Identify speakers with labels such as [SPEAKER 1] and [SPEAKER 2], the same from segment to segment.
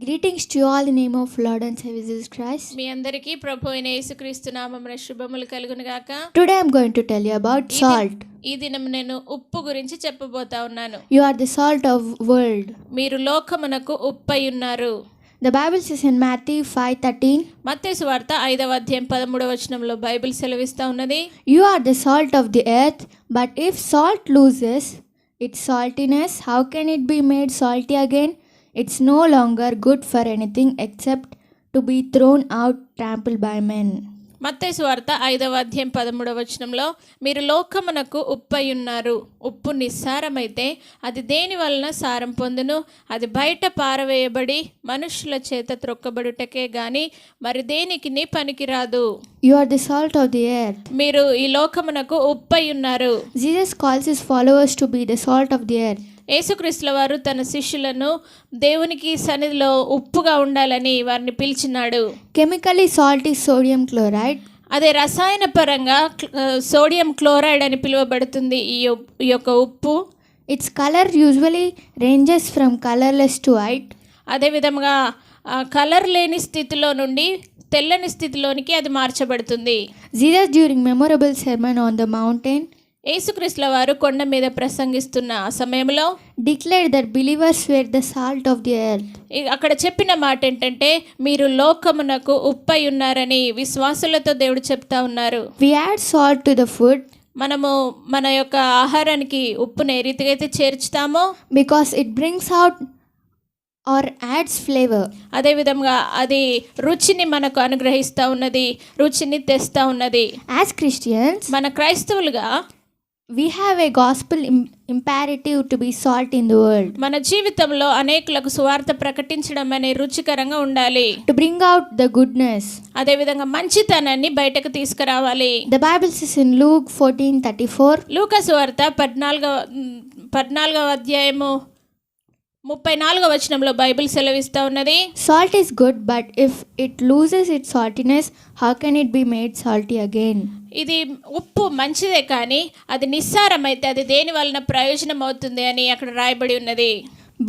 [SPEAKER 1] Greetings to you all in the name of Lord and Savior Jesus Christ.
[SPEAKER 2] మీ అందరికీ ప్రభు అయిన యేసుక్రీస్తు నామమున శుభములు కలుగును గాక.
[SPEAKER 1] Today I am going to tell you about salt.
[SPEAKER 2] ఈ దినం నేను ఉప్పు గురించి చెప్పబోతా ఉన్నాను.
[SPEAKER 1] You are the salt of world.
[SPEAKER 2] మీరు లోకమునకు ఉప్పై ఉన్నారు.
[SPEAKER 1] The Bible says in Matthew 5:13,
[SPEAKER 2] మత్తయి సువార్త 5వ అధ్యాయం 13వ వచనంలో బైబిల్ సెలవిస్తా ఉన్నది.
[SPEAKER 1] You are the salt of the earth, but if salt loses its saltiness, how can it be made salty again? It's no longer good for anything except to be thrown out, trampled by men.
[SPEAKER 2] మత్తయి సువార్త 5వ అధ్యాయం 13వ వచనంలో మీరు లోకమునకు ఉప్పై ఉన్నారు. ఉప్పు నిస్సారమైతే అది దేని వలన సారం పొందును? అది బయట పారవేయబడి మనుషుల చేత త్రొక్కబడుటకే గాని మరి దేనికిని పనికిరాదు.
[SPEAKER 1] You are the salt of the earth.
[SPEAKER 2] మీరు ఈ లోకమునకు ఉప్పై ఉన్నారు.
[SPEAKER 1] Jesus calls his followers to be the salt of the earth.
[SPEAKER 2] యేసుక్రీస్తుల వారు తన శిష్యులను దేవునికి సన్నిధిలో ఉప్పుగా ఉండాలని వారిని పిలిచినాడు.
[SPEAKER 1] Chemically, salt is sodium chloride.
[SPEAKER 2] అదే రసాయన పరంగా సోడియం క్లోరైడ్ అని పిలువబడుతుంది ఈ యొక్క ఉప్పు.
[SPEAKER 1] Its color usually ranges from colorless to white.
[SPEAKER 2] అదేవిధంగా కలర్ లేని స్థితిలో నుండి తెల్లని స్థితిలోనికి అది మార్చబడుతుంది.
[SPEAKER 1] Jesus, during memorable sermon on the mountain,
[SPEAKER 2] యేసుక్రీస్తుల వారు కొండ మీద ప్రసంగిస్తున్న ఆ సమయంలో
[SPEAKER 1] declared that believers were the salt of the earth.
[SPEAKER 2] అక్కడ చెప్పిన మాట ఏంటంటే మీరు లోకమునకు ఉప్పై ఉన్నారని విశ్వాసులతో దేవుడు చెప్తా ఉన్నారు.
[SPEAKER 1] We add salt to the food
[SPEAKER 2] మనము మన యొక్క ఆహారానికి ఉప్పుని ఏ రీతిగా అయితే చేర్చుతామో
[SPEAKER 1] because it brings out or adds flavor.
[SPEAKER 2] అదేవిధంగా అది రుచిని మనకు అనుగ్రహిస్తూ ఉన్నది, రుచిని తెస్తూ ఉన్నది.
[SPEAKER 1] As Christians,
[SPEAKER 2] మన క్రైస్తవులుగా
[SPEAKER 1] we have a gospel imperative to be salt in the world.
[SPEAKER 2] మన జీవితంలో అనేకులకు సువార్త ప్రకటించడం అనే రుచికరంగా ఉండాలి.
[SPEAKER 1] To bring out the goodness.
[SPEAKER 2] అదేవిధంగా మంచితనాన్ని బయటకు తీసుకురావాలి.
[SPEAKER 1] The Bible says in Luke 14:34,
[SPEAKER 2] లూకా సువార్త 14వ అధ్యాయము 34వ వచనంలో బైబిల్ సెలవిస్తూ ఉన్నది.
[SPEAKER 1] Salt is good, but if it loses its saltiness, how can it be made salty again?
[SPEAKER 2] ఇది ఉప్పు మంచిదే కానీ అది నిస్సారమైతే అది దేని వలన ప్రయోజనం అవుతుంది అని అక్కడ రాయబడి ఉన్నది.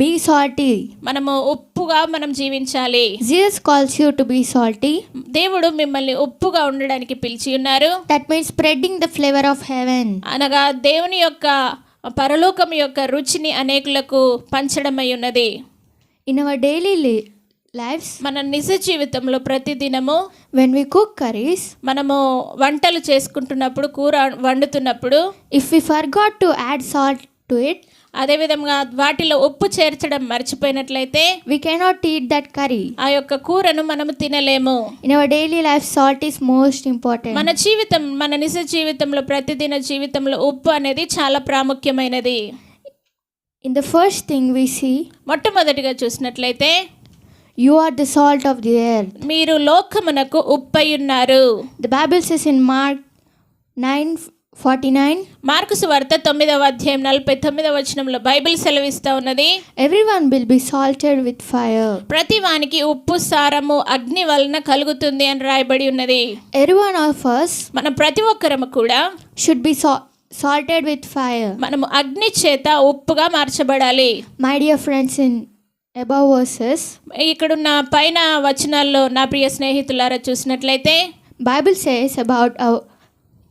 [SPEAKER 1] Be salty.
[SPEAKER 2] మనము ఉప్పుగా మనం జీవించాలి.
[SPEAKER 1] Jesus calls you to be salty.
[SPEAKER 2] దేవుడు మిమ్మల్ని ఉప్పుగా ఉండడానికి పిలిచి ఉన్నారు.
[SPEAKER 1] That means spreading the flavor of heaven.
[SPEAKER 2] అనగా దేవుని యొక్క పరలోకం యొక్క రుచిని అనేకులకు పంచడమై ఉన్నది.
[SPEAKER 1] In our daily lives,
[SPEAKER 2] మన నిజ జీవితంలో ప్రతిదినము
[SPEAKER 1] when we cook curries,
[SPEAKER 2] మనము వంటలు చేసుకుంటున్నప్పుడు కూర వండుతున్నప్పుడు
[SPEAKER 1] if we forgot to add salt to it,
[SPEAKER 2] అదేవిధంగా వాటిలో ఉప్పు చేర్చడం మర్చిపోయినట్లయితే
[SPEAKER 1] we cannot eat that curry.
[SPEAKER 2] ఆ యొక్క కూరను మనము తినలేము.
[SPEAKER 1] In our daily life, salt is most important.
[SPEAKER 2] మన నిజ జీవితంలో ప్రతిదిన జీవితంలో ఉప్పు అనేది చాలా ప్రాముఖ్యమైనది.
[SPEAKER 1] In the first thing we see,
[SPEAKER 2] మొట్టమొదటిగా చూసినట్లయితే
[SPEAKER 1] you are the salt of the earth.
[SPEAKER 2] మీరు లోకమునకు ఉప్పై ఉన్నారు.
[SPEAKER 1] The Bible says in Mark 9:49,
[SPEAKER 2] mark సువార్త 9వ అధ్యాయం 49వ వచనంలో బైబిల్ సెలవిస్తా ఉన్నది.
[SPEAKER 1] everyone will be salted with fire.
[SPEAKER 2] ప్రతి వానికి ఉప్పు సారము అగ్ని వలన కలుగుతుంది అని రాయబడి ఉన్నది.
[SPEAKER 1] Every one of us
[SPEAKER 2] మనం ప్రతి ఒక్కరము కూడా
[SPEAKER 1] should be salted with fire.
[SPEAKER 2] మనము అగ్ని చేత ఉప్పుగా మార్చబడాలి.
[SPEAKER 1] My dear friends, in above verses,
[SPEAKER 2] ఇక్కడున్న పైన వచనాల్లో నా ప్రియ స్నేహితులారా చూసినట్లయితే
[SPEAKER 1] Bible says about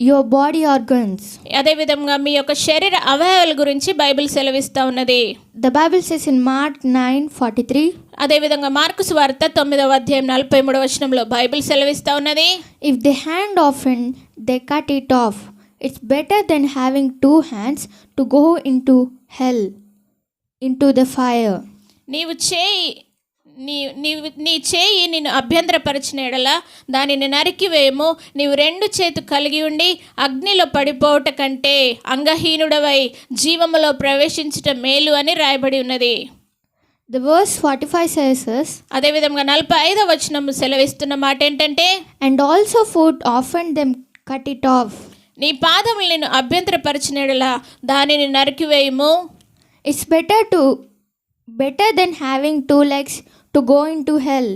[SPEAKER 1] your body organs.
[SPEAKER 2] అదేవిధంగా మీ యొక్క శరీర అవయవాల గురించి బైబిల్ సెలవిస్తూ ఉన్నది.
[SPEAKER 1] The Bible says in Mark 9:43,
[SPEAKER 2] అదేవిధంగా మార్కు సువార్త 9వ అధ్యాయం 43వ వచనంలో బైబిల్ సెలవిస్తూ ఉన్నది.
[SPEAKER 1] if the hand offend, they cut it off. It's better than having two hands to go into hell, into the fire.
[SPEAKER 2] నీ చేయి నిన్ను అభ్యంతరపరిచిన ఎడల దానిని నరికివేయము. నీవు రెండు చేతులు కలిగి ఉండి అగ్నిలో పడిపోవట కంటే అంగహీనుడవై జీవములో ప్రవేశించటం మేలు అని రాయబడి ఉన్నది.
[SPEAKER 1] The verse 45 says,
[SPEAKER 2] అదేవిధంగా 45వ వచనం సెలవిస్తున్న మాట ఏంటంటే,
[SPEAKER 1] and also foot offend them, cut it off.
[SPEAKER 2] నీ పాదములు నిన్ను అభ్యంతరపరిచిన ఎడల దానిని నరికివేయము.
[SPEAKER 1] It's better than having two legs to go into hell.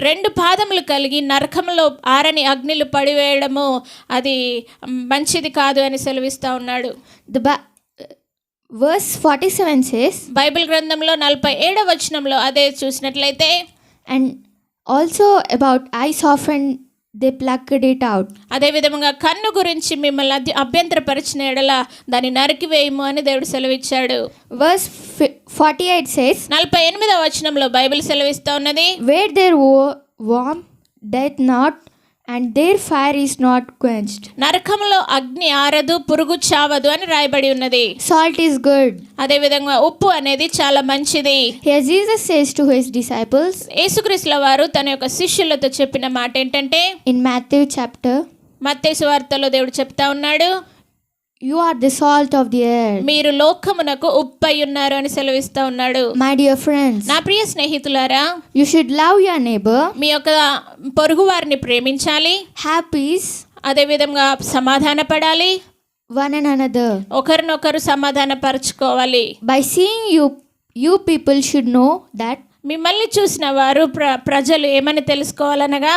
[SPEAKER 2] రెండు పాదములు కలిగి నరకంలో ఆరని అగ్నిలు పడివేయడము అది మంచిది కాదు అని సెలవిస్తా ఉన్నాడు.
[SPEAKER 1] Verse 47 says,
[SPEAKER 2] బైబిల్ గ్రంథంలో 47వ వచనంలో అదే చూసినట్లయితే,
[SPEAKER 1] And also about eyes often they plucked it out.
[SPEAKER 2] అదే విధముగా కన్ను గురించి మిమ్మల్ని అభ్యంతరపరిచిన ఎడల దాన్ని నరికివేయము అని దేవుడు సెలవిచ్చాడు.
[SPEAKER 1] Verse 48 says,
[SPEAKER 2] 48వ వచనంలో బైబిల్ సెలవిస్తా ఉన్నది,
[SPEAKER 1] where their worm death not, and their fire is not quenched.
[SPEAKER 2] నరకంలో అగ్ని ఆరదు, పురుగు చావదు అని రాయబడి ఉన్నది.
[SPEAKER 1] Salt is good.
[SPEAKER 2] అదే విధంగా ఉప్పు అనేది చాలా మంచిది.
[SPEAKER 1] Here Jesus says to his disciples,
[SPEAKER 2] యేసుక్రీస్తుల వారు తన యొక్క శిష్యులతో చెప్పిన మాట ఏంటంటే,
[SPEAKER 1] in Matthew chapter,
[SPEAKER 2] మత్తయి సువార్తలో దేవుడు చెప్తా ఉన్నాడు,
[SPEAKER 1] you are the salt of the earth.
[SPEAKER 2] మీరు లోకమునకు ఉప్పు అయి ఉన్నారు అని సెలవిస్తా ఉన్నాడు.
[SPEAKER 1] My dear friends,
[SPEAKER 2] నా ప్రియ స్నేహితులారా,
[SPEAKER 1] you should love your neighbor,
[SPEAKER 2] మీ యొక్క పొరుగు వారిని ప్రేమించాలి,
[SPEAKER 1] have peace,
[SPEAKER 2] అదే విధంగా సమాధాన పడాలి,
[SPEAKER 1] one another.
[SPEAKER 2] ఒకరినొకరు సమాధాన పరచుకోవాలి.
[SPEAKER 1] By seeing you people should know that
[SPEAKER 2] మిమ్మల్ని చూసిన వారు ప్రజలు ఏమని తెలుసుకోవాలనగా,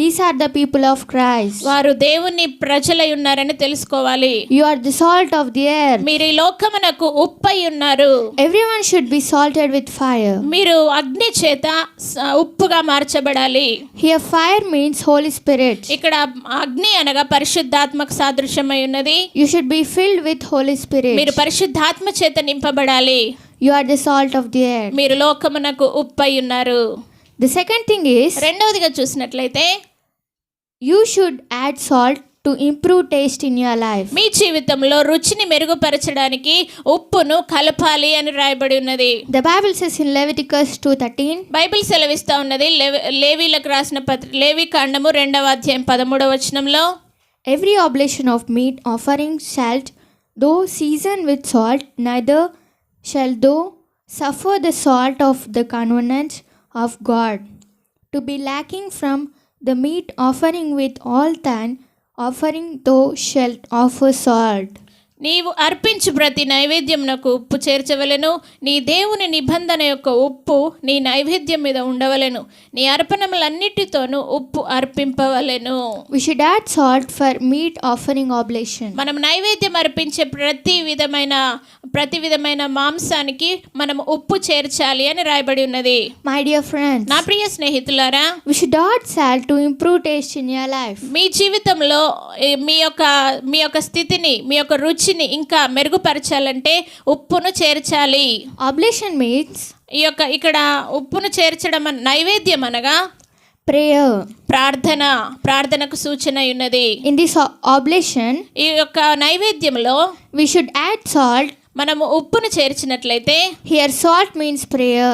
[SPEAKER 1] these are the people of Christ.
[SPEAKER 2] వారు దేవుని ప్రజలై ఉన్నారని తెలుసుకోవాలి.
[SPEAKER 1] You are the salt of the earth.
[SPEAKER 2] మీరు ఈ లోకమునకు ఉప్పై ఉన్నారు.
[SPEAKER 1] Everyone should be salted with fire.
[SPEAKER 2] మీరు అగ్ని చేత ఉప్పుగా మార్చబడాలి.
[SPEAKER 1] Here fire means Holy Spirit.
[SPEAKER 2] ఇక్కడ అగ్ని అనగా పరిశుద్ధాత్మకు సాదృశ్యమై ఉన్నది.
[SPEAKER 1] You should be filled with Holy Spirit.
[SPEAKER 2] మీరు పరిశుద్ధాత్మ చేత నింపబడాలి.
[SPEAKER 1] You are the salt of the earth.
[SPEAKER 2] మీరు లోకమునకు ఉప్పై ఉన్నారు.
[SPEAKER 1] The second thing is,
[SPEAKER 2] రెండవదిగా చూసినట్లయితే,
[SPEAKER 1] you should add salt to improve taste in your life.
[SPEAKER 2] మీ జీవితంలో రుచిని మెరుగుపరచడానికి ఉప్పును కలపాలి అని రాయబడి ఉన్నది.
[SPEAKER 1] The Bible says in Leviticus 2:13,
[SPEAKER 2] Bible సెలవిస్తా ఉన్నది, లేవీలకు రాసిన లేవి కాండము 2వ అధ్యాయం 13వ వచనంలో,
[SPEAKER 1] every oblation of meat offering salt, though seasoned with salt, neither shall thou suffer the salt of the covenant of God to be lacking from the meat offering. With all than offering thou shalt offer salt.
[SPEAKER 2] నీవు అర్పించు ప్రతి నైవేద్యమునకు ఉప్పు చేర్చవలెను. నీ దేవుని నిబంధన యొక్క ఉప్పు నీ నైవేద్యం మీద ఉండవలెను. నీ అర్పణములన్నిటితోనూ ఉప్పు అర్పింపవలెను.
[SPEAKER 1] We should add salt for meat offering oblation.
[SPEAKER 2] మనం నైవేద్యం అర్పించే ప్రతి విధమైన మాంసానికి మనం ఉప్పు చేర్చాలి అని రాయబడి ఉన్నది.
[SPEAKER 1] My dear friends,
[SPEAKER 2] నా ప్రియ స్నేహితులారా,
[SPEAKER 1] we should add salt to improve taste in your life.
[SPEAKER 2] మీ జీవితంలో మీ యొక్క స్థితిని, మీ యొక్క రుచిని ఇంకా మెరుగుపరచాలంటే ఉప్పును చేర్చాలి.
[SPEAKER 1] Oblation means
[SPEAKER 2] ఇక్కడ ఉప్పును చేర్చడం నైవేద్యం అనగా
[SPEAKER 1] prayer.
[SPEAKER 2] ప్రార్థనకు సూచన ఉన్నది.
[SPEAKER 1] In this oblation,
[SPEAKER 2] ఈ యొక్క నైవేద్యంలో
[SPEAKER 1] we should add salt.
[SPEAKER 2] మనము ఉప్పును చేర్చినట్లయితే,
[SPEAKER 1] Here salt means prayer.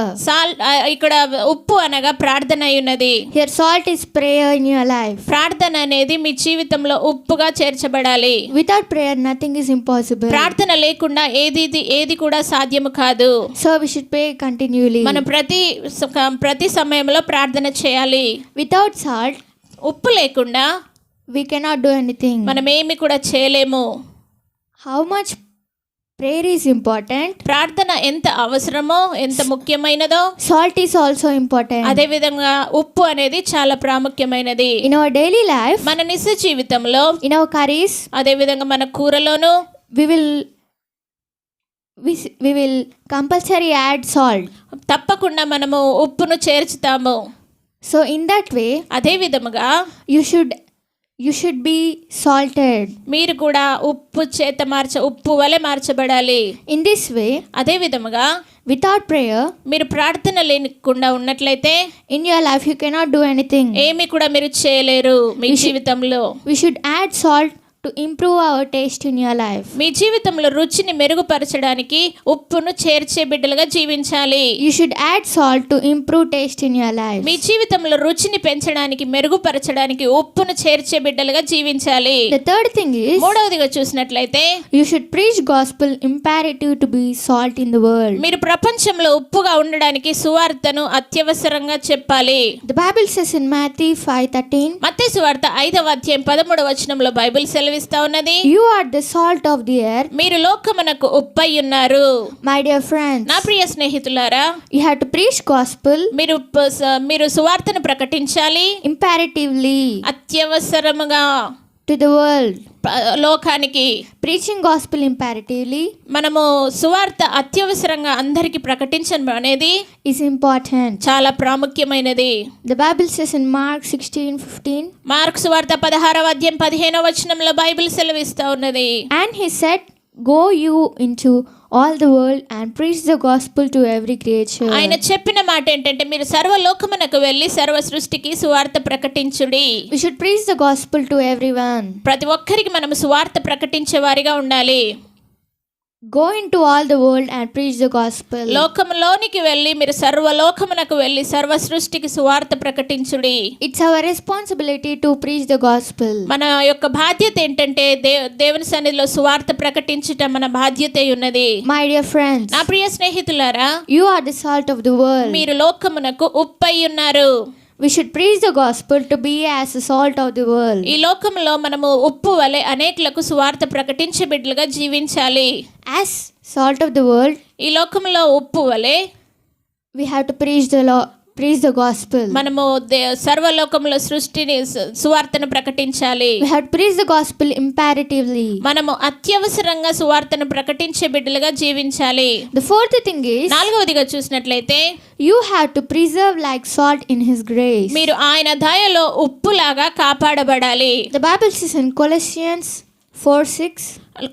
[SPEAKER 2] ఇక్కడ ఉప్పు అనగా ప్రార్థన అయి ఉన్నది.
[SPEAKER 1] Here salt is prayer in your life.
[SPEAKER 2] ప్రార్థన అనేది మీ జీవితంలో ఉప్పుగా చేర్చబడాలి.
[SPEAKER 1] Without prayer nothing is impossible.
[SPEAKER 2] ప్రార్థన లేకుండా ఏది కూడా సాధ్యము కాదు.
[SPEAKER 1] So we should pray continually.
[SPEAKER 2] మనం ప్రతి సమయంలో ప్రార్థన చేయాలి.
[SPEAKER 1] Without salt,
[SPEAKER 2] ఉప్పు లేకుండా
[SPEAKER 1] we cannot do anything.
[SPEAKER 2] మనం ఏమి కూడా చేయలేము.
[SPEAKER 1] How much prayer is important?
[SPEAKER 2] ప్రార్థన ఎంత అవసరమో, ఎంత ముఖ్యమైనదో,
[SPEAKER 1] salt is also important.
[SPEAKER 2] అదే విధంగా ఉప్పు అనేది చాలా ప్రాముఖ్యమైనది.
[SPEAKER 1] In our daily life,
[SPEAKER 2] మన నిత్య జీవితంలో,
[SPEAKER 1] in our curries,
[SPEAKER 2] అదే విధంగా మన కూరలోను
[SPEAKER 1] we will compulsory add salt.
[SPEAKER 2] తప్పకుండా మనము ఉప్పును చేర్చుతాము.
[SPEAKER 1] So in that way,
[SPEAKER 2] అదే విధముగా
[SPEAKER 1] you should be salted.
[SPEAKER 2] మీరు కూడా ఉప్పు వలె మార్చబడాలి.
[SPEAKER 1] In this way,
[SPEAKER 2] అదే విధముగా
[SPEAKER 1] without prayer,
[SPEAKER 2] మీరు ప్రార్థన లేకుండా ఉన్నట్లయితే
[SPEAKER 1] in your life you cannot do anything.
[SPEAKER 2] ఏమి కూడా మీరు చేయలేరు మీ జీవితంలో.
[SPEAKER 1] We should add salt to improve our taste in your life.
[SPEAKER 2] మీ జీవితంలో రుచిని మెరుగుపరచడానికి ఉప్పును చేర్చే బిడ్డలుగా జీవించాలి.
[SPEAKER 1] You should add salt to improve taste in your life.
[SPEAKER 2] మీ జీవితంలో రుచిని పెంచడానికి, మెరుగుపరచడానికి ఉప్పును చేర్చే బిడ్డలుగా జీవించాలి.
[SPEAKER 1] The third thing is,
[SPEAKER 2] మూడవదిగా చూసినట్లయితే,
[SPEAKER 1] you should preach gospel imperative to be salt in the world.
[SPEAKER 2] మీరు ప్రపంచంలో ఉప్పుగా ఉండడానికి సువార్తను అత్యవసరంగా చెప్పాలి.
[SPEAKER 1] The Bible says in Matthew 5:13,
[SPEAKER 2] మత్తయి సువార్త 5వ అధ్యాయం 13వ వచనంలో బైబిల్ సెలవిస్తా ఉన్నది,
[SPEAKER 1] you are the salt of the earth.
[SPEAKER 2] మీరు లోకమునకు ఉప్పై ఉన్నారు.
[SPEAKER 1] My dear friends,
[SPEAKER 2] నా ప్రియ స్నేహితులారా,
[SPEAKER 1] you have to preach gospel
[SPEAKER 2] మీరు సువార్తను ప్రకటించాలి
[SPEAKER 1] imperatively.
[SPEAKER 2] అత్యవసరముగా.
[SPEAKER 1] to the world.
[SPEAKER 2] లోకానికి
[SPEAKER 1] Preaching gospel imperatively
[SPEAKER 2] మనము సువార్త అత్యవసరంగా అందరికీ ప్రకటించడం అనేది
[SPEAKER 1] is important.
[SPEAKER 2] చాలా ప్రాముఖ్యమైనది.
[SPEAKER 1] The Bible says in Mark 16:15,
[SPEAKER 2] mark సువార్త 16వ అధ్యాయం 15వ వచనంలో బైబిల్ సెలవిస్తా ఉన్నది.
[SPEAKER 1] and he said, "Go you into all the world and preach the gospel to every creature."
[SPEAKER 2] ఆయన చెప్పిన మాట ఏంటంటే మీరు సర్వలోకమునకు వెళ్ళి సర్వ సృష్టికి సువార్త ప్రకటించుడి.
[SPEAKER 1] We should preach the gospel to everyone.
[SPEAKER 2] ప్రతి ఒక్కరికి మనం సువార్త ప్రకటించే వారిగా ఉండాలి.
[SPEAKER 1] Go into all the world and preach the gospel.
[SPEAKER 2] లోకములోనికి వెళ్ళి మీరు సర్వలోకమునకు వెళ్ళి సర్వ సృష్టికి సువార్త ప్రకటించుడి.
[SPEAKER 1] It's our responsibility to preach the gospel.
[SPEAKER 2] మన యొక్క బాధ్యత ఏంటంటే దేవుని సన్నిధిలో సువార్త ప్రకటించటం మన బాధ్యత ఉన్నది.
[SPEAKER 1] My dear friends,
[SPEAKER 2] నా ప్రియ స్నేహితులారా,
[SPEAKER 1] you are the salt of the world.
[SPEAKER 2] మీరు లోకమునకు ఉప్పై ఉన్నారు.
[SPEAKER 1] We should preach the gospel to be as the salt of the world.
[SPEAKER 2] ఈ లోకంలో మనము ఉప్పు వలె అనేకులకు సువార్త ప్రకటించే బిడ్డలుగా జీవించాలి.
[SPEAKER 1] As salt of the world,
[SPEAKER 2] ఈ లోకంలో ఉప్పు వలె
[SPEAKER 1] we have to preach the gospel.
[SPEAKER 2] మనము సర్వలోకంలో సృష్టిని సువార్తను ప్రకటించాలి.
[SPEAKER 1] We have to preach the gospel imperatively.
[SPEAKER 2] మనము అత్యవసరంగా సువార్తను ప్రకటించే బిడ్డలుగా జీవించాలి.
[SPEAKER 1] The fourth thing is,
[SPEAKER 2] నాలుగవదిగా చూసినట్లయితే
[SPEAKER 1] you have to preserve like salt in his grace.
[SPEAKER 2] మీరు ఆయన దయలో ఉప్పులాగా కాపాడబడాలి.
[SPEAKER 1] The Bible says in Colossians 4:6,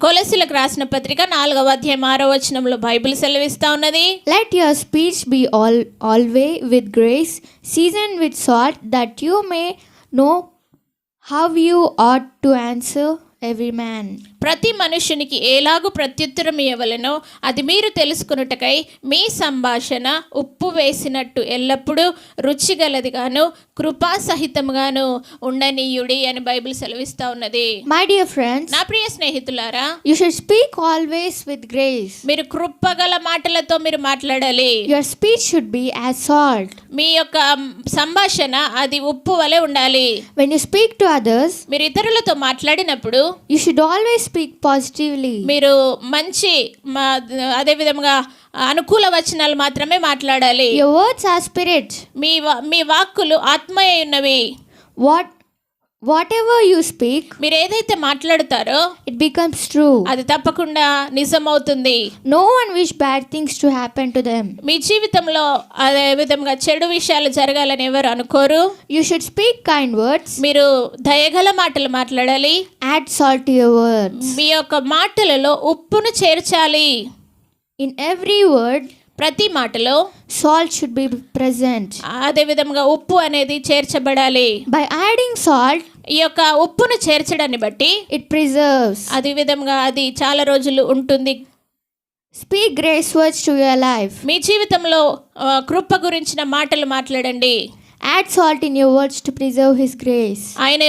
[SPEAKER 2] కొలస్సీలకు రాసిన పత్రిక 4వ అధ్యాయం 6వ వచనంలో బైబిల్ సెలవిస్తా ఉన్నది.
[SPEAKER 1] let your speech be always with grace, seasoned with salt, that you may know how you ought to answer every man.
[SPEAKER 2] ప్రతి మనుష్యునికి ఎలాగు ప్రత్యుత్తరం ఇవ్వవలెనో అది మీరు తెలుసుకొనుటకై మీ సంభాషణ ఉప్పు వేసినట్టు ఎల్లప్పుడూ రుచిగలదిగాను కృపాసహితముగాను ఉండనీయుడి అని బైబిల్ సెలవిస్తా ఉన్నది.
[SPEAKER 1] My dear friends,
[SPEAKER 2] నా ప్రియ స్నేహితులారా,
[SPEAKER 1] you should speak always with grace.
[SPEAKER 2] మీరు కృపగల మాటలతో మీరు మాట్లాడాలి.
[SPEAKER 1] Your speech should be as salt.
[SPEAKER 2] మీ యొక్క సంభాషణ అది ఉప్పు వలె ఉండాలి.
[SPEAKER 1] When you speak to others,
[SPEAKER 2] మీరు ఇతరులతో మాట్లాడినప్పుడు
[SPEAKER 1] you should always speak positively.
[SPEAKER 2] మీరు మంచి అదే విధంగా అనుకూల వచనాలు మాత్రమే మాట్లాడాలి.
[SPEAKER 1] Your words are spirit.
[SPEAKER 2] మీ వాక్కులు ఆత్మయే ఉన్నవి.
[SPEAKER 1] Whatever you speak,
[SPEAKER 2] మీరు ఏదైతే మాట్లాడతారో
[SPEAKER 1] it becomes true.
[SPEAKER 2] అది తప్పకుండా నిజమవుతుంది.
[SPEAKER 1] No one wish bad things to happen to them.
[SPEAKER 2] మీ జీవితంలో అదే విధంగా చెడు విషయాలు జరగాలని ఎవరు అనుకోరు.
[SPEAKER 1] You should speak kind words.
[SPEAKER 2] మీరు దయగల మాటలు మాట్లాడాలి.
[SPEAKER 1] Add salt to your words.
[SPEAKER 2] మీ యొక్క మాటలలో ఉప్పును చేర్చాలి.
[SPEAKER 1] In every word,
[SPEAKER 2] ప్రతి మాటలో
[SPEAKER 1] salt should be present.
[SPEAKER 2] అదే విధంగా ఉప్పు అనేది చేర్చబడాలి.
[SPEAKER 1] By adding salt,
[SPEAKER 2] ఈ యొక్క ఉప్పును చేర్చడాన్ని బట్టి
[SPEAKER 1] it preserves.
[SPEAKER 2] అదే విధంగా అది చాలా రోజులు ఉంటుంది.
[SPEAKER 1] Speak grace words to your life.
[SPEAKER 2] మీ జీవితంలో కృప గురించిన మాటలు మాట్లాడండి.
[SPEAKER 1] Add salt in your words to preserve his grace.
[SPEAKER 2] ఆయన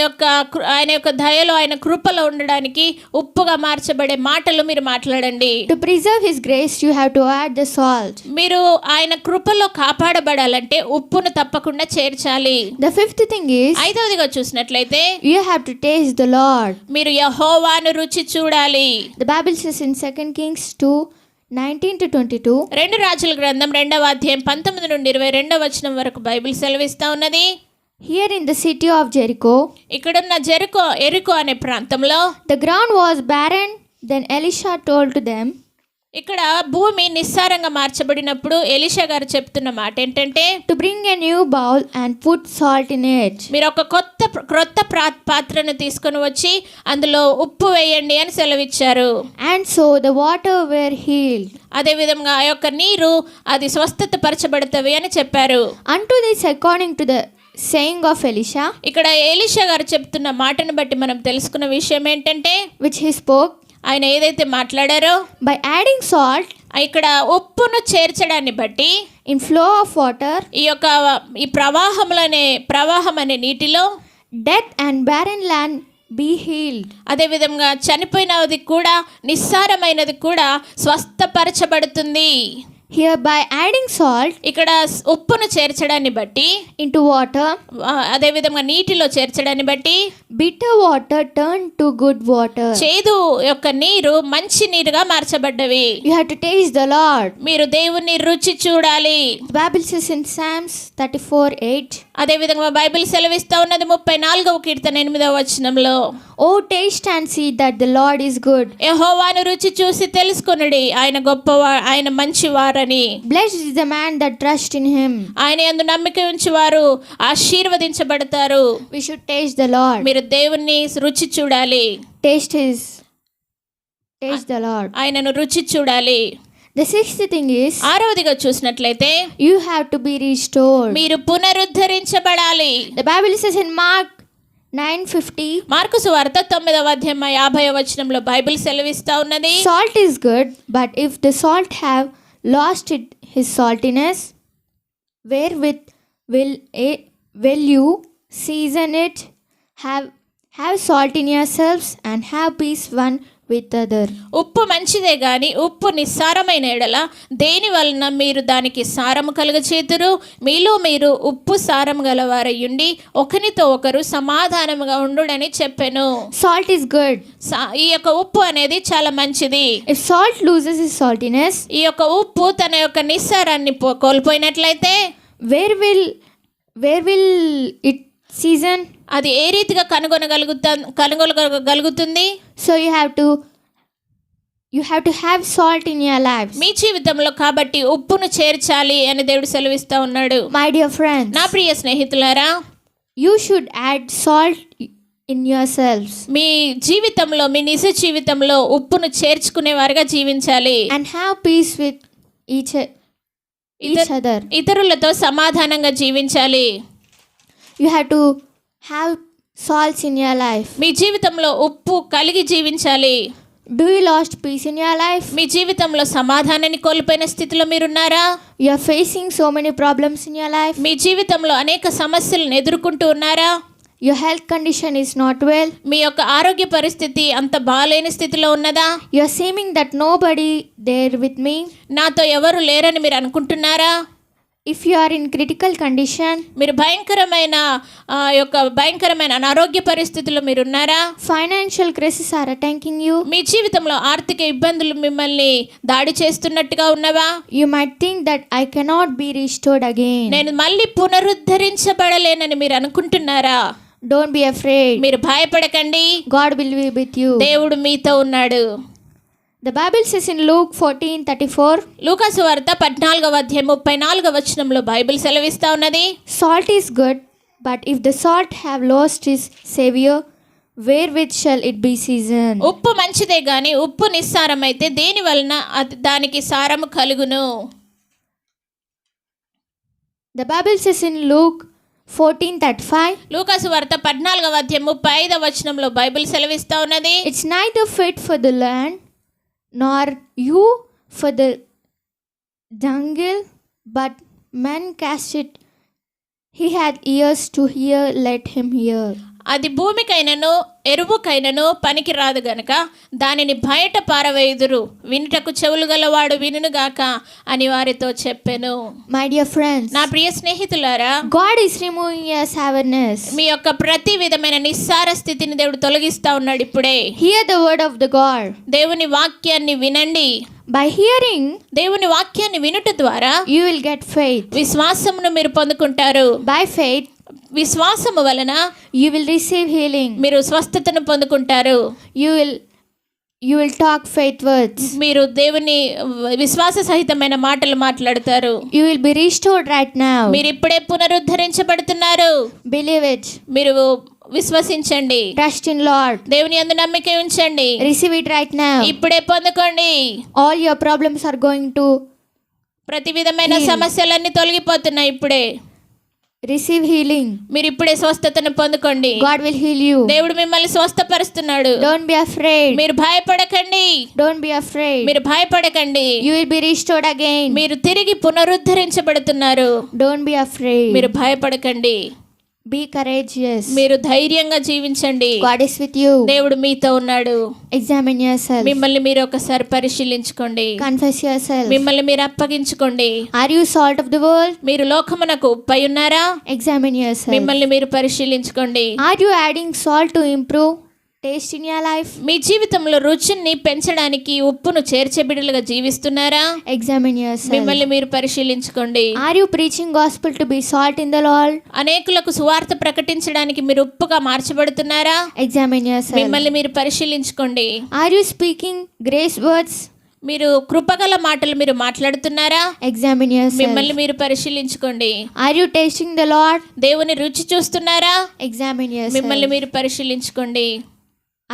[SPEAKER 2] యొక్క దయలో ఆయన కృపలో ఉండడానికి ఉప్పుగా మార్చబడే మాటలు మీరు మాట్లాడండి.
[SPEAKER 1] To preserve his grace, you have to add the salt.
[SPEAKER 2] మీరు ఆయన కృపలో కాపాడబడాలంటే ఉప్పును తప్పకుండా చేర్చాలి.
[SPEAKER 1] The fifth thing is,
[SPEAKER 2] ఐదవదిగా చూసినట్లయితే
[SPEAKER 1] you have to taste the Lord.
[SPEAKER 2] మీరు యెహోవాను రుచి చూడాలి.
[SPEAKER 1] The Bible says in 2 Kings 2:19-22,
[SPEAKER 2] రెండు రాజుల గ్రంథం 2వ అధ్యాయం 19 నుండి 22వ వచనం వరకు బైబిల్ సెలవిస్తా ఉన్నది.
[SPEAKER 1] here in the city of Jericho,
[SPEAKER 2] ఇక్కడున్న ఎరికో అనే ప్రాంతంలో
[SPEAKER 1] the ground was barren. Then Elisha told to them,
[SPEAKER 2] ఇక్కడ భూమి నిస్సారంగా మార్చబడినప్పుడు ఎలీషా గారు చెప్తున్న మాట ఏంటంటే,
[SPEAKER 1] to bring a new bowl and put salt in it.
[SPEAKER 2] మీరు ఒక క్రొత్త పాత్రను తీసుకొని వచ్చి అందులో ఉప్పు వేయండి అని సెలవిచ్చారు.
[SPEAKER 1] And so the water were healed.
[SPEAKER 2] అదే విధంగా ఆ యొక్క నీరు అది స్వస్థత పరచబడతవి అని చెప్పారు.
[SPEAKER 1] Unto this, according to the saying of Elisha,
[SPEAKER 2] ఇక్కడ ఎలీషా గారు చెప్తున్న మాటను బట్టి మనం తెలుసుకున్న విషయం ఏంటంటే,
[SPEAKER 1] which he spoke,
[SPEAKER 2] ఆయన ఏదైతే మాట్లాడారో
[SPEAKER 1] by adding salt
[SPEAKER 2] ఇక్కడ ఉప్పును చేర్చడాన్ని బట్టి
[SPEAKER 1] in flow of water,
[SPEAKER 2] ఈ ప్రవాహం అనే నీటిలో
[SPEAKER 1] death and barren land be healed.
[SPEAKER 2] అదే విధంగా చనిపోయినది కూడా నిస్సారమైనది కూడా స్వస్థపరచబడుతుంది.
[SPEAKER 1] Here, by adding salt
[SPEAKER 2] ఇక్కడ ఉప్పును చేర్చడాన్ని బట్టి,
[SPEAKER 1] into water,
[SPEAKER 2] అదే విధంగా నీటిలో చేర్చడాన్ని బట్టి
[SPEAKER 1] bitter water turned to good water.
[SPEAKER 2] చేదు యొక్క నీరు మంచి నీరుగా మార్చబడ్డవి.
[SPEAKER 1] You have to taste the Lord.
[SPEAKER 2] మీరు దేవుని రుచి చూడాలి.
[SPEAKER 1] The Bible says in Psalms 34:8.
[SPEAKER 2] అదే విధంగా బైబిల్ సెలవిస్తా ఉన్నది 34వ కీర్తన 8వ వచనంలో,
[SPEAKER 1] Oh, taste and see that the Lord is good.
[SPEAKER 2] యెహోవాను రుచి చూసి తెలుసుకొనుడి, ఆయన గొప్పవాడు, ఆయన మంచివారని.
[SPEAKER 1] Blessed is the man that trusts in him.
[SPEAKER 2] ఆయన యందు నమ్మిక ఉంచువారు ఆశీర్వదించబడతారు.
[SPEAKER 1] We should taste the Lord.
[SPEAKER 2] మీరు దేవుణ్ణి రుచి చూడాలి.
[SPEAKER 1] Taste the Lord.
[SPEAKER 2] ఆయనను రుచి చూడాలి.
[SPEAKER 1] The sixth thing is,
[SPEAKER 2] ఆరవదిగా చూసినట్లయితే
[SPEAKER 1] you have to be restored.
[SPEAKER 2] మీరు పునరుద్ధరించబడాలి.
[SPEAKER 1] The Bible says in Mark 9:50,
[SPEAKER 2] mark సువార్త 9వ అధ్యాయం 50వ వచనంలో బైబిల్ సెలవిస్తా ఉన్నది,
[SPEAKER 1] salt is good, but if the salt have lost his saltiness, wherewith will you season it? Have salt in yourselves and have peace one with other.
[SPEAKER 2] ఉప్పు మంచిదే గాని ఉప్పు నిస్సారమైన ఎడల దేని వలన మీరు దానికి సారము కలుగచేతురు? మీలో మీరు ఉప్పు సారం గలవారయ్యుండి ఒకరితో ఒకరు సమాధానముగా ఉండుడని చెప్పెను.
[SPEAKER 1] Salt is good.
[SPEAKER 2] ఈ యొక్క ఉప్పు అనేది చాలా మంచిది.
[SPEAKER 1] If salt loses its saltiness,
[SPEAKER 2] ఈ యొక్క ఉప్పు తన యొక్క నిస్సారాన్ని కోల్పోయినట్లయితే
[SPEAKER 1] where will it season?
[SPEAKER 2] అది ఏ రీతిగా కనుగొనగలుగుతుంది?
[SPEAKER 1] So you have to have salt in your lives.
[SPEAKER 2] మీ జీవితంలో కాబట్టి ఉప్పును చేర్చాలి అని దేవుడు సెలవిస్తా ఉన్నాడు.
[SPEAKER 1] My dear friends,
[SPEAKER 2] నా ప్రియ స్నేహితులారా,
[SPEAKER 1] you should add salt in yourselves
[SPEAKER 2] మీ జీవితంలో, మీ నిజ జీవితంలో ఉప్పును చేర్చుకునే వారిగా జీవించాలి.
[SPEAKER 1] and have peace with each other.
[SPEAKER 2] ఇతరులతో సమాధానంగా జీవించాలి.
[SPEAKER 1] You have to have salts in your life.
[SPEAKER 2] మీ జీవితంలో ఉప్పు కలిగి జీవించాలి.
[SPEAKER 1] Do you lost peace in your life?
[SPEAKER 2] మీ జీవితంలో సమాధానాన్ని కోల్పోయిన స్థితిలో మీరున్నారా?
[SPEAKER 1] You are facing so many problems in your life.
[SPEAKER 2] మీ జీవితంలో అనేక సమస్యలను ఎదుర్కొంటూ ఉన్నారా?
[SPEAKER 1] Your health condition is not well.
[SPEAKER 2] మీ యొక్క ఆరోగ్య పరిస్థితి అంత బాలేని స్థితిలో ఉన్నదా?
[SPEAKER 1] You are seeming that nobody there with me.
[SPEAKER 2] నాతో ఎవరు లేరని మీరు అనుకుంటున్నారా?
[SPEAKER 1] If you are in critical condition,
[SPEAKER 2] మీరు భయంకరమైన అనారోగ్య పరిస్థితుల్లో మీరున్నారా?
[SPEAKER 1] financial crises are attacking you.
[SPEAKER 2] మీ జీవితంలో ఆర్థిక ఇబ్బందులు మిమ్మల్ని దాడి చేస్తున్నట్టుగా ఉన్నవా?
[SPEAKER 1] You might think that I cannot be restored again.
[SPEAKER 2] నేను మళ్ళీ పునరుద్ధరించబడలేనని మీరు అనుకుంటున్నారా?
[SPEAKER 1] Don't be afraid.
[SPEAKER 2] మీరు భయపడకండి,
[SPEAKER 1] God will be with you.
[SPEAKER 2] దేవుడు మీతో ఉన్నాడు.
[SPEAKER 1] The Bible says in Luke 14:34,
[SPEAKER 2] లూకా సువార్త 14వ అధ్యాయం 34వ వచనంలో బైబిల్ సెలవిస్తా ఉన్నది,
[SPEAKER 1] salt is good, but if the salt have lost its savor, wherewith shall it be seasoned?
[SPEAKER 2] ఉప్పు మంచిదే గాని ఉప్పు నిస్సారమైతే దేని వలన దానికి సారము కలుగును?
[SPEAKER 1] The Bible says in Luke 14:35,
[SPEAKER 2] లూకా సువార్త 14వ అధ్యాయం 35వ వచనంలో బైబిల్ సెలవిస్తా ఉన్నది,
[SPEAKER 1] it's neither fit for the land nor you for the jungle, but man cast it. He had ears to hear, let him hear.
[SPEAKER 2] అది భూమికైనను ఎరువుకైనను పనికి రాదు గనక దానిని బయట పారవేయుదురు, వినుటకు చెవులు గలవాడు వినుగాక అని వారితో చెప్పెను.
[SPEAKER 1] My dear friends,
[SPEAKER 2] నా ప్రియ స్నేహితులారా,
[SPEAKER 1] God is removing your sourness.
[SPEAKER 2] మీ యొక్క ప్రతి విధమైన నిస్సార స్థితిని దేవుడు తొలగిస్తా ఉన్నాడు. ఇప్పుడే
[SPEAKER 1] Hear the word of the God.
[SPEAKER 2] దేవుని వాక్యాన్ని వినండి.
[SPEAKER 1] By hearing,
[SPEAKER 2] దేవుని వాక్యాన్ని వినుట ద్వారా
[SPEAKER 1] you will get faith.
[SPEAKER 2] విశ్వాసమును మీరు పొందుకుంటారు.
[SPEAKER 1] By faith,
[SPEAKER 2] విశ్వాసము వలన
[SPEAKER 1] you will receive healing.
[SPEAKER 2] మీరు స్వస్థతను పొందుకుంటారు.
[SPEAKER 1] You will talk faith words.
[SPEAKER 2] మీరు దేవుని విశ్వాస సహితమైన మాటలు మాట్లాడతారు.
[SPEAKER 1] You will be restored right now.
[SPEAKER 2] మీరు ఇప్పుడే పునరుద్ధరించబడుతున్నారు.
[SPEAKER 1] Believe it.
[SPEAKER 2] మీరు విశ్వసించండి.
[SPEAKER 1] Trust in Lord.
[SPEAKER 2] దేవుని యందు నమ్మిక ఉంచండి.
[SPEAKER 1] Receive it right now.
[SPEAKER 2] ఇప్పుడే పొందుకోండి.
[SPEAKER 1] All your problems are going to
[SPEAKER 2] ప్రతి విధమైన సమస్యలన్నీ తొలగిపోతున్నాయి. ఇప్పుడే
[SPEAKER 1] receive healing.
[SPEAKER 2] మీరు ఇప్పుడే స్వస్థతను పొందుకోండి.
[SPEAKER 1] God will heal you.
[SPEAKER 2] దేవుడు మిమ్మల్ని స్వస్థపరుస్తున్నాడు.
[SPEAKER 1] Don't be afraid.
[SPEAKER 2] మీరు భయపడకండి.
[SPEAKER 1] Don't be afraid.
[SPEAKER 2] మీరు భయపడకండి.
[SPEAKER 1] You will be restored again.
[SPEAKER 2] మీరు తిరిగి పునరుద్ధరించబడుతున్నారు.
[SPEAKER 1] Don't be afraid.
[SPEAKER 2] మీరు భయపడకండి.
[SPEAKER 1] Be courageous.
[SPEAKER 2] మీరు ధైర్యంగా జీవించండి.
[SPEAKER 1] God is with you.
[SPEAKER 2] దేవుడు మీతో ఉన్నాడు.
[SPEAKER 1] Examine yourself.
[SPEAKER 2] మిమ్మల్ని మీరు ఒకసారి పరిశీలించుకోండి.
[SPEAKER 1] Confess yourself.
[SPEAKER 2] మిమ్మల్ని మీరు అప్పగించుకోండి.
[SPEAKER 1] Are you salt of the world?
[SPEAKER 2] మీరు లోకమునకు ఉప్పై ఉన్నారా?
[SPEAKER 1] Examine yourself.
[SPEAKER 2] మిమ్మల్ని మీరు పరిశీలించుకోండి.
[SPEAKER 1] Are you adding salt to improve taste in your life?
[SPEAKER 2] మీ జీవితంలో రుచిని పెంచడానికి ఉప్పును చేర్చే బిడ్డలుగా జీవిస్తున్నారా?
[SPEAKER 1] Examine yourself.
[SPEAKER 2] మిమ్మల్ని మీరు పరిశీలించుకోండి.
[SPEAKER 1] Are you preaching gospel to be salt in the world?
[SPEAKER 2] అనేకులకు సువార్త ప్రకటించడానికి మీరు ఉప్పుగా మార్చబడుతున్నారా?
[SPEAKER 1] Examine yourself.
[SPEAKER 2] మిమ్మల్ని మీరు పరిశీలించుకోండి.
[SPEAKER 1] Are you speaking grace words?
[SPEAKER 2] మీరు కృపగల మాటలు మీరు మాట్లాడుతున్నారా?
[SPEAKER 1] Examine yourself.
[SPEAKER 2] మిమ్మల్ని మీరు పరిశీలించుకోండి.
[SPEAKER 1] Are you tasting the Lord?
[SPEAKER 2] దేవుని రుచి చూస్తున్నారా?
[SPEAKER 1] Examine yourself.
[SPEAKER 2] మిమ్మల్ని మీరు పరిశీలించుకోండి.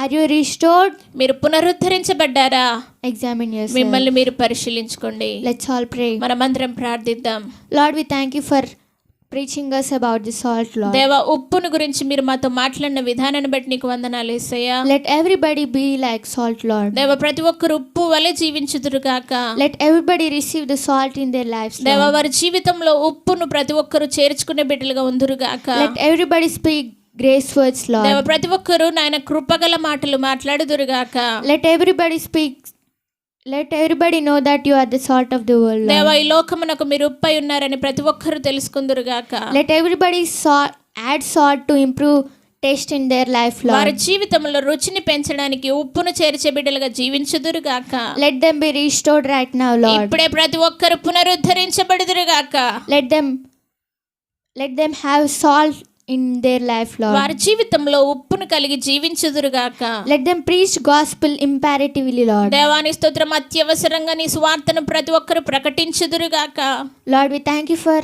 [SPEAKER 1] Are you restored?
[SPEAKER 2] మీరు పునరుద్ధరించబడ్డారా?
[SPEAKER 1] Examine yourself.
[SPEAKER 2] మిమ్మల్ని మీరు పరిశీలించుకోండి.
[SPEAKER 1] Let's all pray.
[SPEAKER 2] మనమందరం ప్రార్థిద్దాం.
[SPEAKER 1] Lord, we thank you for preaching us about the salt, Lord.
[SPEAKER 2] దేవా, ఉప్పును గురించి మీరు మాతో మాట్లాడిన విధానాన్ని బట్టి నీకు వందనాలు యేసయ్యా.
[SPEAKER 1] Let everybody be like salt, Lord.
[SPEAKER 2] దేవా, ప్రతి ఒక్కరు ఉప్పు వలె జీవించుదురు గాక.
[SPEAKER 1] Let everybody receive the salt in their lives,
[SPEAKER 2] దేవా,
[SPEAKER 1] Lord.
[SPEAKER 2] వారి జీవితంలో ఉప్పును ప్రతి ఒక్కరు చేర్చుకునే బిడ్డలుగా ఉందురు గాక.
[SPEAKER 1] Let everybody speak grace words,
[SPEAKER 2] దేవా,
[SPEAKER 1] Lord.
[SPEAKER 2] ప్రతి ఒక్కరు నాయన కృపగల మాటలు మాట్లాడుదురు గాక.
[SPEAKER 1] Let everybody speak. Let everybody know that you are the salt of the world, Lord.
[SPEAKER 2] దేవా, ఈ లోకమునకు మీరు ఉప్పై ఉన్నారని ప్రతి ఒక్కరు తెలుసుకుందురు గాక.
[SPEAKER 1] Let everybody add salt to improve taste in their life,
[SPEAKER 2] వారి
[SPEAKER 1] Lord.
[SPEAKER 2] జీవితంలో రుచిని పెంచడానికి ఉప్పును చేర్చే బిడ్డలుగా జీవించుదురు గాక.
[SPEAKER 1] Let them be restored right now, Lord.
[SPEAKER 2] ఇప్పుడే ప్రతి ఒక్కరు పునరుద్ధరించబడుదురు గాక.
[SPEAKER 1] Let them have salt in their life, Lord.
[SPEAKER 2] వారి జీవితంలో ఉప్పును కలిగి జీవించుదురు గాక.
[SPEAKER 1] Let them preach gospel imperatively, Lord.
[SPEAKER 2] దేవాని స్తోత్రం, అత్యవసరంగా నీ సువార్తను ప్రతి ఒక్కరు ప్రకటించుదురు గాక.
[SPEAKER 1] Lord, we thank you for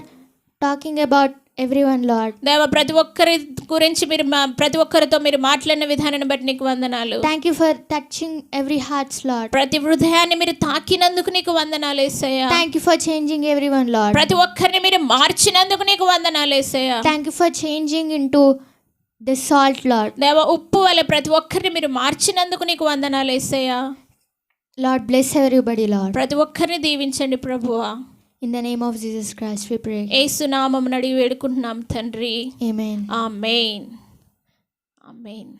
[SPEAKER 1] talking about everyone, Lord.
[SPEAKER 2] దేవ, ప్రతి ఒక్కరి గురించి మీరు ప్రతి ఒక్కరితో మీరు మాట్లాడిన విధానాన్ని బట్టి నీకు వందనాలు.
[SPEAKER 1] Thank you for touching every heart, Lord.
[SPEAKER 2] ప్రతి హృదయాన్ని మీరు తాకినందుకు నీకు వందనాలు యేసయ్యా.
[SPEAKER 1] Thank you for changing everyone, Lord.
[SPEAKER 2] ప్రతి ఒక్కరిని మీరు మార్చినందుకు నీకు వందనాలు యేసయ్యా.
[SPEAKER 1] Thank you for changing into the salt, Lord.
[SPEAKER 2] దేవ, ఉప్పు వలె ప్రతి ఒక్కరిని మీరు మార్చినందుకు నీకు వందనాలు యేసయ్యా.
[SPEAKER 1] Lord, bless everybody, Lord.
[SPEAKER 2] ప్రతి ఒక్కరిని దీవించండి ప్రభువా.
[SPEAKER 1] In the name of Jesus Christ we pray.
[SPEAKER 2] యేసు నామమున అడిగి వేడుకుంటున్నాం తండ్రి.
[SPEAKER 1] Amen.
[SPEAKER 2] ఆమేన్. ఆమేన్.